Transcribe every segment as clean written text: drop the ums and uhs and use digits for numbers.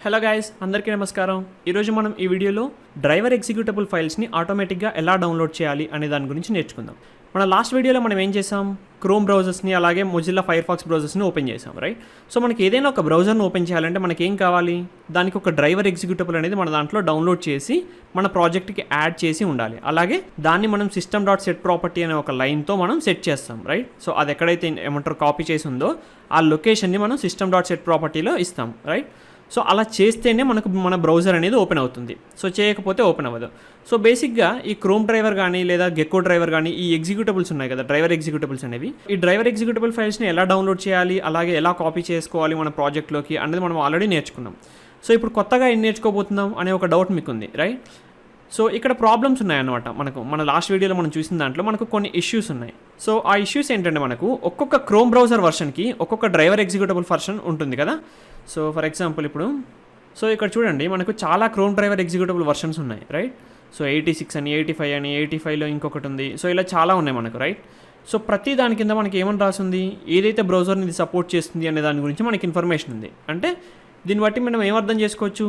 Hello guys, అందరికీ నమస్కారం. ఈరోజు మనం ఈ వీడియోలో డ్రైవర్ ఎగ్జిక్యూటబుల్ ఫైల్స్ని ఆటోమేటిక్గా ఎలా డౌన్లోడ్ చేయాలి అనే దాని గురించి నేర్చుకుందాం. మన లాస్ట్ వీడియోలో మనం ఏం చేసాం, క్రోమ్ బ్రౌజర్స్ని అలాగే మొజిల్లా ఫైర్ఫాక్స్ బ్రౌజర్స్ని ఓపెన్ చేసాం, రైట్? సో మనకి ఏదైనా ఒక బ్రౌజర్ని ఓపెన్ చేయాలంటే మనకి ఏం కావాలి, దానికి ఒక డ్రైవర్ ఎగ్జిక్యూటబుల్ అనేది మన దాంట్లో డౌన్లోడ్ చేసి మన ప్రాజెక్ట్కి యాడ్ చేసి ఉండాలి. అలాగే దాన్ని మనం System.setProperty అనే ఒక లైన్తో మనం సెట్ చేస్తాం, రైట్? సో అది ఎక్కడైతే ఏమంటారు కాపీ చేసి ఉందో ఆ లొకేషన్ని మనం System.setPropertyలో ఇస్తాం, రైట్? సో అలా చేస్తేనే మన బ్రౌజర్ అనేది ఓపెన్ అవుతుంది. సో చేయకపోతే ఓపెన్ అవ్వదు. సో బేసిక్గా ఈ క్రోమ్ డ్రైవర్ కానీ లేదా గెక్కో డ్రైవర్ కానీ ఈ ఎగ్జిక్యూటబుల్స్ ఉన్నాయి కదా, డ్రైవర్ ఎగ్జిక్యూటబుల్స్ అనేవి, ఈ డ్రైవర్ ఎగ్జిక్యూటబుల్ ఫైల్స్ని ఎలా డౌన్లోడ్ చేయాలి, అలాగే ఎలా కాపీ చేసుకోవాలి మన ప్రాజెక్ట్లోకి అనేది మనం ఆల్రెడీ నేర్చుకున్నాం. సో ఇప్పుడు కొత్తగా ఏం నేర్చుకోబోతున్నాం అనే ఒక డౌట్ మీకు ఉంది, రైట్? సో ఇక్కడ ప్రాబ్లమ్స్ ఉన్నాయన్నమాట. మన లాస్ట్ వీడియోలో మనం చూసిన దాంట్లో మనకు కొన్ని ఇష్యూస్ ఉన్నాయి. సో ఆ ఇష్యూస్ ఏంటంటే, మనకు ఒక్కొక్క క్రోమ్ బ్రౌజర్ వర్షన్కి ఒక్కొక్క డ్రైవర్ ఎగ్జిక్యూటబుల్ వర్షన్ ఉంటుంది కదా. సో ఫర్ ఎగ్జాంపుల్ ఇప్పుడు ఇక్కడ చూడండి, మనకు చాలా క్రోమ్ డ్రైవర్ ఎగ్జిక్యూటబుల్ వర్షన్స్ ఉన్నాయి, రైట్? సో 86 అని, 85 అని, 85లో ఇంకొకటి ఉంది. సో ఇలా చాలా ఉన్నాయి మనకు, రైట్? సో ప్రతి దాని కింద మనకి ఏమని రాసింది, ఏదైతే బ్రౌజర్ని ఇది సపోర్ట్ చేస్తుంది అనే దాని గురించి మనకి ఇన్ఫర్మేషన్ ఉంది. అంటే దీన్ని బట్టి మనం ఏమర్థం చేసుకోవచ్చు,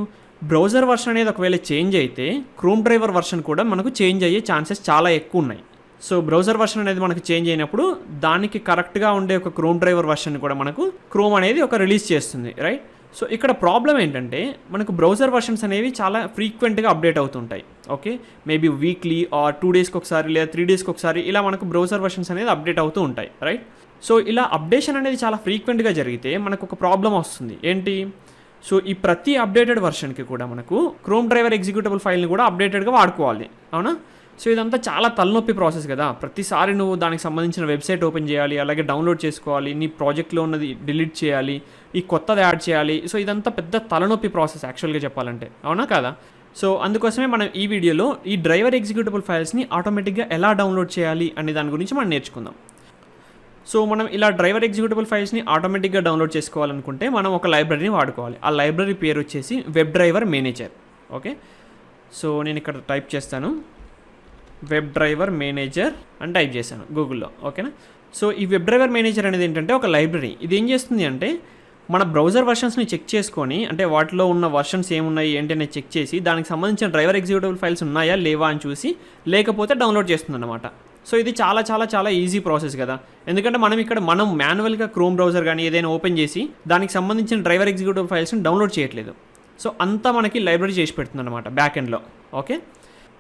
బ్రౌజర్ వర్షన్ అనేది ఒకవేళ చేంజ్ అయితే క్రోమ్ డ్రైవర్ వర్షన్ కూడా మనకు చేంజ్ అయ్యే ఛాన్సెస్ చాలా ఎక్కువ ఉన్నాయి. సో బ్రౌజర్ వర్షన్ అనేది మనకు చేంజ్ అయినప్పుడు దానికి కరెక్ట్గా ఉండే ఒక క్రోమ్ డ్రైవర్ వర్షన్ కూడా మనకు క్రోమ్ అనేది ఒక రిలీజ్ చేస్తుంది, రైట్? సో ఇక్కడ ప్రాబ్లం ఏంటంటే, మనకు బ్రౌజర్ వర్షన్స్ అనేవి చాలా ఫ్రీక్వెంట్గా అప్డేట్ అవుతుంటాయి. ఓకే, మేబీ వీక్లీ ఆర్ 2 డేస్కి ఒకసారి లేదా 3 డేస్కి ఒకసారి ఇలా మనకు బ్రౌజర్ వర్షన్స్ అనేది అప్డేట్ అవుతూ ఉంటాయి, రైట్? సో ఇలా అప్డేషన్ అనేది చాలా ఫ్రీక్వెంట్గా జరిగితే మనకు ఒక ప్రాబ్లం వస్తుంది. ఏంటి? సో ఈ ప్రతి అప్డేటెడ్ వర్షన్కి కూడా మనకు క్రోమ్ డ్రైవర్ ఎగ్జిక్యూటబుల్ ఫైల్ని కూడా అప్డేటెడ్గా వాడుకోవాలి, అవునా? సో ఇదంతా చాలా తలనొప్పి ప్రాసెస్ కదా. ప్రతిసారి నువ్వు దానికి సంబంధించిన వెబ్సైట్ ఓపెన్ చేయాలి, అలాగే డౌన్లోడ్ చేసుకోవాలి, నీ ప్రాజెక్ట్లో ఉన్నది డిలీట్ చేయాలి, ఈ కొత్తది యాడ్ చేయాలి. సో ఇదంతా పెద్ద తలనొప్పి ప్రాసెస్ యాక్చువల్గా చెప్పాలంటే, అవునా కదా? సో అందుకోసమే మనం ఈ వీడియోలో ఈ డ్రైవర్ ఎగ్జిక్యూటబుల్ ఫైల్స్ని ఆటోమేటిక్గా ఎలా డౌన్లోడ్ చేయాలి అనే దాని గురించి మనం నేర్చుకుందాం. సో మనం ఇలా డ్రైవర్ ఎగ్జిక్యూటబుల్ ఫైల్స్ని ఆటోమేటిక్గా డౌన్లోడ్ చేసుకోవాలనుకుంటే మనం ఒక లైబ్రరీని వాడుకోవాలి. ఆ లైబ్రరీ పేరు వచ్చేసి WebDriverManager. ఓకే, సో నేను ఇక్కడ టైప్ చేస్తాను WebDriverManager అని టైప్ చేశాను గూగుల్లో, ఓకేనా? సో ఈ WebDriverManager అనేది ఏంటంటే ఒక లైబ్రరీ. ఇది ఏం చేస్తుంది అంటే, మన బ్రౌజర్ వర్షన్స్ని చెక్ చేసుకొని, అంటే వాటిలో ఉన్న వర్షన్స్ ఏమున్నాయి ఏంటి అనేది చెక్ చేసి దానికి సంబంధించిన డ్రైవర్ ఎగ్జిక్యూటబుల్ ఫైల్స్ ఉన్నాయా లేవా అని చూసి, లేకపోతే డౌన్లోడ్ చేస్తుంది అన్నమాట. సో ఇది చాలా చాలా చాలా ఈజీ ప్రాసెస్ కదా. ఎందుకంటే మనం మాన్యువల్గా క్రోమ్ బ్రౌజర్ కానీ ఏదైనా ఓపెన్ చేసి దానికి సంబంధించిన డ్రైవర్ ఎగ్జిక్యూటివ్ ఫైల్స్ని డౌన్లోడ్ చేయట్లేదు. సో అంతా మనకి లైబ్రరీ చేసి పెడుతుంది అనమాట బ్యాక్ ఎండ్లో. ఓకే,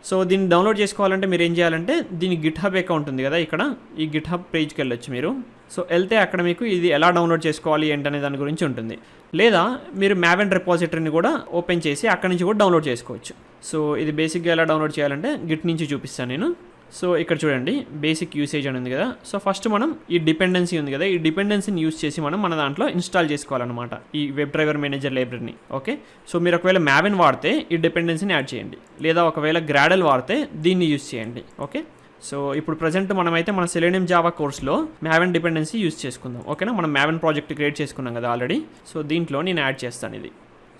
సో దీన్ని డౌన్లోడ్ చేసుకోవాలంటే మీరు ఏం చేయాలంటే, దీని గిట్హబ్ అకౌంట్ ఉంది కదా, ఇక్కడ ఈ గిట్హబ్ పేజ్కి వెళ్ళొచ్చు మీరు. సో వెళ్తే అక్కడ మీకు ఇది ఎలా డౌన్లోడ్ చేసుకోవాలి ఏంటనే దాని గురించి ఉంటుంది. లేదా మీరు Maven రిపాజిటరీని కూడా ఓపెన్ చేసి అక్కడి నుంచి కూడా డౌన్లోడ్ చేసుకోవచ్చు. సో ఇది బేసిక్గా ఎలా డౌన్లోడ్ చేయాలంటే గిట్ నుంచి చూపిస్తాను నేను. సో ఇక్కడ చూడండి, బేసిక్ యూసేజ్ అని ఉంది కదా. సో ఫస్ట్ మనం ఈ డిపెండెన్సీ ఉంది కదా, ఈ డిపెండెన్సీని యూస్ చేసి మనం మన దాంట్లో ఇన్స్టాల్ చేసుకోవాలన్నమాట ఈ WebDriverManager లైబ్రరీని. ఓకే, సో మీరు ఒకవేళ Maven వాడితే ఈ డిపెండెన్సీని యాడ్ చేయండి, లేదా ఒకవేళ Gradle వాడితే దీన్ని యూస్ చేయండి. ఓకే, సో ఇప్పుడు ప్రజెంట్ మనమైతే మన Selenium జావా కోర్స్లో Maven డిపెండెన్సీ యూస్ చేసుకుందాం. ఓకేనా, మనం Maven ప్రాజెక్ట్ క్రియేట్ చేసుకున్నాం కదా ఆల్రెడీ. సో దీంట్లో నేను యాడ్ చేస్తాను ఇది.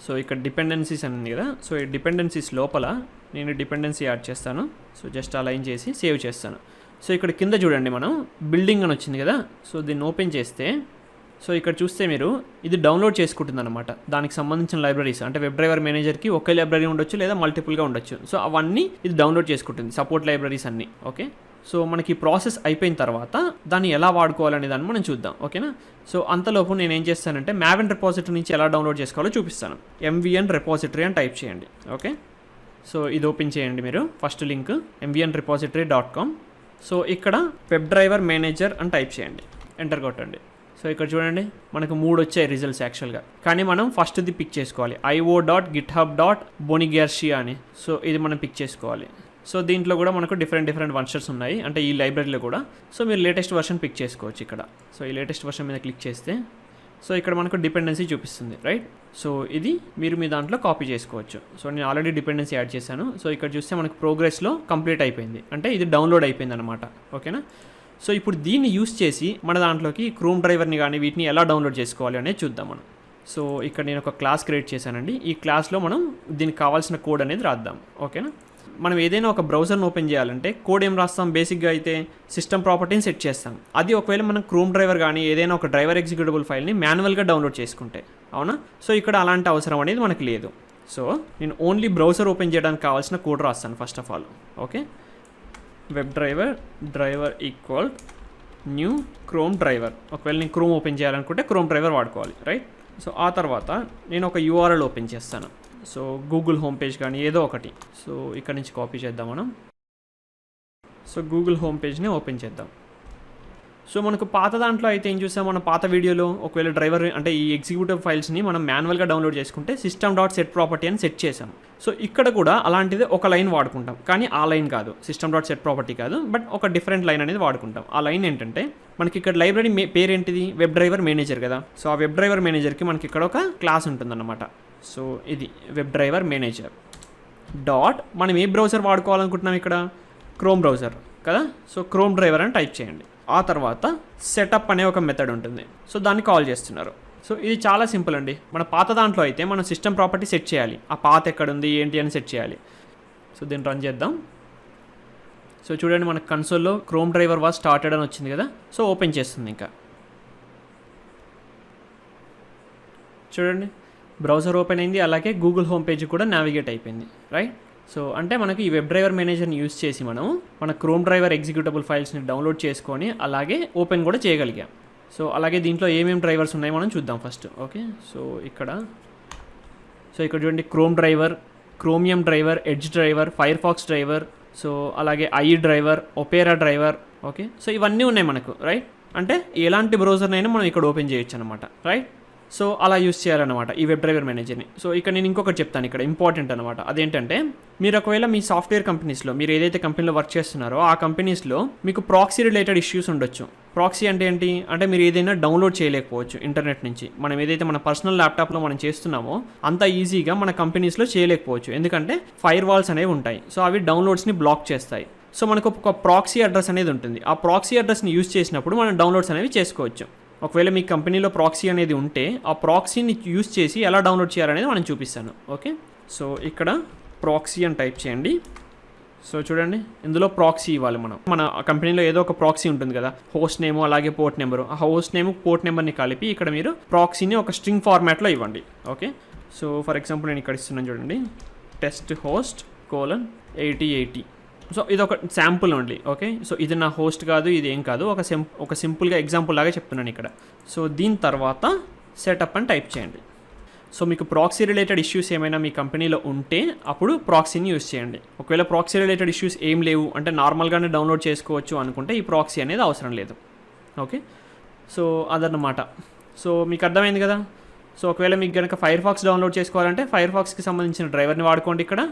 సో ఇక్కడ డిపెండెన్సీస్ అని ఉంది కదా, సో ఈ డిపెండెన్సీస్ లోపల నేను డిపెండెన్సీ యాడ్ చేస్తాను. సో జస్ట్ అలైన్ చేసి సేవ్ చేస్తాను. సో ఇక్కడ కింద చూడండి, మనం బిల్డింగ్ అని వచ్చింది కదా. సో దీన్ని ఓపెన్ చేస్తే, సో ఇక్కడ చూస్తే మీరు ఇది డౌన్లోడ్ చేసుకుంటుంది అనమాట. దానికి సంబంధించిన లైబ్రరీస్, అంటే WebDriverManagerకి ఒకే లైబ్రరీ ఉండొచ్చు లేదా మల్టిపుల్గా ఉండొచ్చు. సో అవన్నీ ఇది డౌన్లోడ్ చేసుకుంటుంది, సపోర్ట్ లైబ్రరీస్ అన్నీ. ఓకే, సో మనకి ప్రాసెస్ అయిపోయిన తర్వాత దాన్ని ఎలా వాడుకోవాలనే దాన్ని మనం చూద్దాం. ఓకేనా, సో అంతలోపు నేను ఏం చేస్తానంటే Maven రిపాజిటరీ నుంచి ఎలా డౌన్లోడ్ చేసుకోవాలో చూపిస్తాను. MVN రిపాజిటరీ అని టైప్ చేయండి. ఓకే, సో ఇది ఓపెన్ చేయండి మీరు. First link mvnrepository.com. సో ఇక్కడ WebDriverManager అని టైప్ చేయండి, ఎంటర్ కొట్టండి. సో ఇక్కడ చూడండి, మనకు 3 వచ్చాయి రిజల్ట్స్ యాక్చువల్గా. కానీ మనం ఫస్ట్ది పిక్ చేసుకోవాలి, io.github.bonigarcia అని. సో ఇది మనం పిక్ చేసుకోవాలి. సో దీంట్లో కూడా మనకు డిఫరెంట్ వర్షన్స్ ఉన్నాయి, అంటే ఈ లైబ్రరీలో కూడా. సో మీరు లేటెస్ట్ వర్షన్ పిక్ చేసుకోవచ్చు ఇక్కడ. సో ఈ లేటెస్ట్ వర్షన్ మీద క్లిక్ చేస్తే, సో ఇక్కడ మనకు డిపెండెన్సీ చూపిస్తుంది, రైట్? సో ఇది మీరు మీ దాంట్లో కాపీ చేసుకోవచ్చు. సో నేను ఆల్రెడీ డిపెండెన్సీ యాడ్ చేశాను. సో ఇక్కడ చూస్తే మనకు ప్రోగ్రెస్లో కంప్లీట్ అయిపోయింది, అంటే ఇది డౌన్లోడ్ అయిపోయింది అనమాట. ఓకేనా, సో ఇప్పుడు దీన్ని యూస్ చేసి మన దాంట్లోకి క్రోమ్ డ్రైవర్ని కానీ వీటిని ఎలా డౌన్లోడ్ చేసుకోవాలి అనేది చూద్దాం మనం. సో ఇక్కడ నేను ఒక క్లాస్ క్రియేట్ చేశానండి. ఈ క్లాస్లో మనం దీనికి కావాల్సిన కోడ్ అనేది రాద్దాం. ఓకేనా, మనం ఏదైనా ఒక బ్రౌజర్ని ఓపెన్ చేయాలంటే కోడ్ ఏం రాస్తాం, బేసిక్గా అయితే సిస్టమ్ ప్రాపర్టీని సెట్ చేస్తాం. అది ఒకవేళ మనం క్రోమ్ డ్రైవర్ కానీ ఏదైనా ఒక డ్రైవర్ ఎగ్జిక్యూటబుల్ ఫైల్ని మాన్యువల్గా డౌన్లోడ్ చేసుకుంటే, అవునా. సో ఇక్కడ అలాంటి అవసరం అనేది మనకు లేదు. సో నేను ఓన్లీ బ్రౌజర్ ఓపెన్ చేయడానికి కావాల్సిన కోడ్ రాస్తాను first of all. Okay, webdriver equal new chrome driver. ఒకవేళ నేను క్రోమ్ ఓపెన్ చేయాలనుకుంటే క్రోమ్ డ్రైవర్ వాడుకోవాలి, రైట్. సో ఆ తర్వాత నేను ఒక URL ఓపెన్ చేస్తాను. సో గూగుల్ హోమ్ పేజ్ కానీ ఏదో ఒకటి. సో ఇక్కడ నుంచి కాపీ చేద్దాం మనం. సో గూగుల్ హోమ్ పేజ్ని ఓపెన్ చేద్దాం. సో మనకు పాత దాంట్లో అయితే ఏం చూసాం, మన పాత వీడియోలో ఒకవేళ డ్రైవర్ అంటే ఈ ఎగ్జిక్యూటివ్ ఫైల్స్ని మనం మాన్యువల్గా డౌన్లోడ్ చేసుకుంటే System.setProperty అని సెట్ చేసాం. సో ఇక్కడ కూడా అలాంటిది ఒక లైన్ వాడుకుంటాం, కానీ ఆ లైన్ కాదు, System.setProperty కాదు, బట్ ఒక డిఫరెంట్ లైన్ అనేది వాడుకుంటాం. ఆ లైన్ ఏంటంటే మనకి ఇక్కడ లైబ్రరీ పేరు ఏంటిది, WebDriverManager కదా. సో ఆ WebDriverManagerకి మనకి ఇక్కడ ఒక క్లాస్ ఉంటుందన్నమాట. సో ఇది WebDriverManager డాట్ మనం ఏ బ్రౌజర్ వాడుకోవాలనుకుంటున్నాం ఇక్కడ, క్రోమ్ బ్రౌజర్ కదా. సో క్రోమ్ డ్రైవర్ అని టైప్ చేయండి. ఆ తర్వాత సెటప్ అనే ఒక మెథడ్ ఉంటుంది. సో దాన్ని కాల్ చేస్తున్నారు. సో ఇది చాలా సింపుల్ అండి. మన పాత దాంట్లో అయితే మనం సిస్టమ్ ప్రాపర్టీ సెట్ చేయాలి, ఆ పాత ఎక్కడుంది ఏంటి అని సెట్ చేయాలి. సో దీన్ని రన్ చేద్దాం. సో చూడండి మనకు కన్సోల్లో క్రోమ్ డ్రైవర్ వాజ్ స్టార్టెడ్ అని వచ్చింది కదా. సో ఓపెన్ చేస్తుంది. ఇంకా చూడండి బ్రౌజర్ ఓపెన్ అయింది, అలాగే గూగుల్ హోమ్ పేజ్ కూడా నావిగేట్ అయిపోయింది, రైట్. సో అంటే మనకి ఈ వెబ్డ్రైవర్ మేనేజర్ని యూస్ చేసి మనం మన క్రోమ్ డ్రైవర్ ఎగ్జిక్యూటబుల్ ఫైల్స్ని డౌన్లోడ్ చేసుకొని అలాగే ఓపెన్ కూడా చేయగలిగాం. సో అలాగే దీంట్లో ఏమేమి డ్రైవర్స్ ఉన్నాయో మనం చూద్దాం ఫస్ట్. ఓకే, సో ఇక్కడ చూడండి Chrome driver, Chromium driver, Edge driver, Firefox driver, so అలాగే IEDriver, Opera driver. Okay, so ఇవన్నీ ఉన్నాయి మనకు, రైట్. అంటే ఎలాంటి బ్రౌజర్నైనా మనం ఇక్కడ ఓపెన్ చేయొచ్చు అనమాట, రైట్. సో అలా యూస్ చేయాలన్నమాట ఈ వెబ్డ్రైవర్ మేనేజర్ని. సో ఇక్కడ నేను ఇంకొకటి చెప్తాను, ఇక్కడ ఇంపార్టెంట్ అనమాట. అదేంటంటే మీరు ఒకవేళ మీ సాఫ్ట్వేర్ కంపెనీస్లో మీరు ఏదైతే కంపెనీలో వర్క్ చేస్తున్నారో ఆ కంపెనీస్లో మీకు ప్రాక్సీ రిలేటెడ్ ఇష్యూస్ ఉండొచ్చు. ప్రాక్సీ అంటే ఏంటి అంటే మీరు ఏదైనా డౌన్లోడ్ చేయలేకపోవచ్చు ఇంటర్నెట్ నుంచి. మనం ఏదైతే మన పర్సనల్ ల్యాప్టాప్లో మనం చేస్తున్నామో అంత ఈజీగా మన కంపెనీస్లో చేయలేకపోవచ్చు, ఎందుకంటే ఫైర్ వాల్స్ అనేవి ఉంటాయి. సో అవి డౌన్లోడ్స్ని బ్లాక్ చేస్తాయి. సో మనకు ఒక ప్రాక్సీ అడ్రస్ అనేది ఉంటుంది. ఆ ప్రాక్సీ అడ్రస్ని యూజ్ చేసినప్పుడు మనం డౌన్లోడ్స్ అనేవి చేసుకోవచ్చు. ఒకవేళ మీ కంపెనీలో ప్రాక్సీ అనేది ఉంటే ఆ ప్రాక్సీని యూజ్ చేసి ఎలా డౌన్లోడ్ చేయాలనేది మనం చూపిస్తాను. ఓకే, సో ఇక్కడ ప్రాక్సీ అని టైప్ చేయండి. సో చూడండి ఇందులో ప్రాక్సీ ఇవ్వాలి మనం. మన కంపెనీలో ఏదో ఒక ప్రాక్సీ ఉంటుంది కదా, హోస్ట్ నేమ్ అలాగే పోర్ట్ నెంబరు. ఆ హోస్ట్ నేమ్ పోర్ట్ నెంబర్ని కలిపి ఇక్కడ మీరు ప్రాక్సీని ఒక స్ట్రింగ్ ఫార్మాట్లో ఇవ్వండి. ఓకే, సో ఫర్ ఎగ్జాంపుల్ నేను ఇక్కడ ఇస్తున్నాను చూడండి, టెస్ట్ హోస్ట్ కోలన్ 8080. సో ఇది ఒక శాంపుల్ ఓన్లీ. ఓకే, సో ఇది నా హోస్ట్ కాదు, ఇది ఏం కాదు, ఒక సింపుల్గా ఎగ్జాంపుల్ లాగా చెప్తున్నాను ఇక్కడ. సో దీని తర్వాత సెటప్ అని టైప్ చేయండి. సో మీకు ప్రాక్సీ రిలేటెడ్ ఇష్యూస్ ఏమైనా మీ కంపెనీలో ఉంటే అప్పుడు ప్రాక్సీని యూస్ చేయండి. ఒకవేళ ప్రాక్సీ రిలేటెడ్ ఇష్యూస్ ఏం లేవు అంటే నార్మల్గానే డౌన్లోడ్ చేసుకోవచ్చు అనుకుంటే ఈ ప్రాక్సీ అనేది అవసరం లేదు. ఓకే, సో అదన్నమాట. సో మీకు అర్థమైంది కదా. సో ఒకవేళ మీకు కనుక ఫైర్ ఫాక్స్ డౌన్లోడ్ చేసుకోవాలంటే ఫైర్ ఫాక్స్కి సంబంధించిన డ్రైవర్ని వాడుకోండి ఇక్కడ.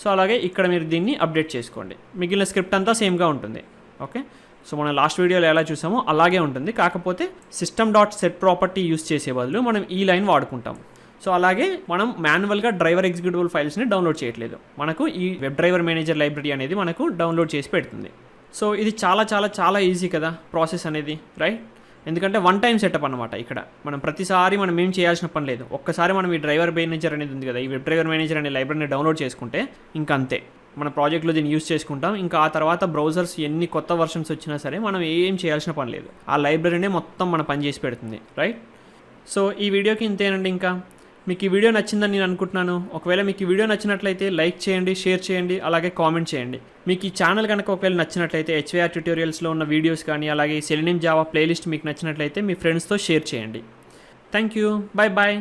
సో అలాగే ఇక్కడ మీరు దీన్ని అప్డేట్ చేసుకోండి. మిగిలిన స్క్రిప్ట్ అంతా సేమ్గా ఉంటుంది. ఓకే, సో మనం లాస్ట్ వీడియోలో ఎలా చూసామో అలాగే ఉంటుంది, కాకపోతే System.setProperty యూస్ చేసే బదులు మనం ఈ లైన్ వాడుకుంటాం. సో అలాగే మనం మాన్యువల్గా డ్రైవర్ ఎగ్జిక్యూటబుల్ ఫైల్స్ని డౌన్లోడ్ చేయట్లేదు, మనకు ఈ వెబ్డ్రైవర్ మేనేజర్ లైబ్రరీ అనేది మనకు డౌన్లోడ్ చేసి పెడుతుంది. సో ఇది చాలా చాలా చాలా ఈజీ కదా ప్రాసెస్ అనేది, రైట్. ఎందుకంటే వన్ టైం సెటప్ అనమాట. ఇక్కడ మనం ప్రతిసారి మనం ఏం చేయాల్సిన పని లేదు. ఒక్కసారి మనం ఈ డ్రైవర్ మేనేజర్ అనేది ఉంది కదా, ఈ వెబ్డ్రైవర్ మేనేజర్ అనే లైబ్రరీని డౌన్లోడ్ చేసుకుంటే ఇంకా అంతే, మన ప్రాజెక్ట్లో దీన్ని యూస్ చేసుకుంటాం. ఇంకా ఆ తర్వాత బ్రౌజర్స్ ఎన్ని కొత్త వర్షన్స్ వచ్చినా సరే మనం ఏం చేయాల్సిన పని లేదు, ఆ లైబ్రరీనే మొత్తం మన పని చేసి పెడుతుంది, రైట్. సో ఈ వీడియోకి ఇంతేనండి. ఇంకా మీకు ఈ వీడియో నచ్చిందని నేను అనుకుంటున్నాను. ఒకవేళ మీకు ఈ వీడియో నచ్చినట్లయితే లైక్ చేయండి, షేర్ చేయండి, అలాగే కామెంట్ చేయండి. మీకు ఈ ఛానల్ కనుక ఒకవేళ నచ్చినట్లయితే HYR ట్యూటోరియల్స్లో ఉన్న వీడియోస్ కానీ అలాగే Selenium జావా ప్లేలిస్ట్ మీకు నచ్చినట్లయితే మీ ఫ్రెండ్స్తో షేర్ చేయండి. Thank you, bye bye.